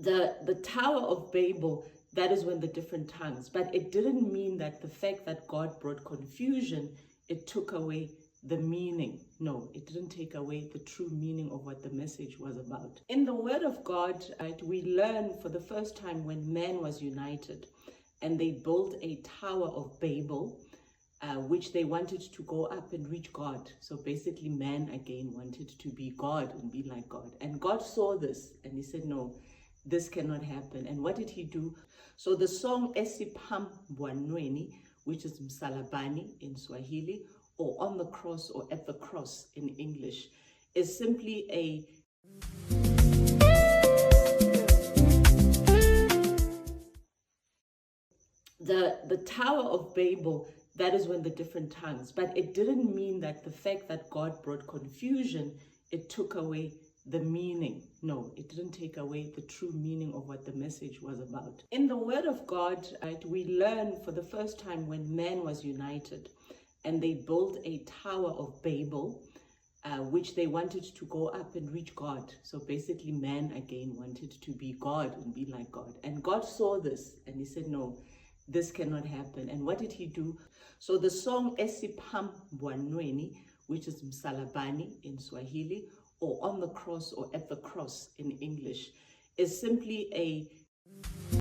the Tower of Babel, that is when the different tongues, but it didn't mean that the fact that God brought confusion, it took away the meaning. No, it didn't take away the true meaning of what the message was about. In the Word of God, right, we learn for the first time when man was united and they built a Tower of Babel, which they wanted to go up and reach God. So basically man again wanted to be God and be like God. And God saw this and he said, no, this cannot happen. And what did he do? So the song ESIPHAMBANWENI, which is Msalabani in Swahili, or on the cross or at the cross in English, is simply a the Tower of Babel, that is when the different tongues, but it didn't mean that the fact that God brought confusion, it took away the meaning. No, it didn't take away the true meaning of what the message was about. In the Word of God, right, we learn for the first time when man was united and they built a Tower of Babel, which they wanted to go up and reach God. So basically man again wanted to be God and be like God. And God saw this and he said, no, this cannot happen. And what did he do? So the song ESIPHAMBANWENI, which is Msalabani in Swahili, or on the cross or at the cross in English, is simply a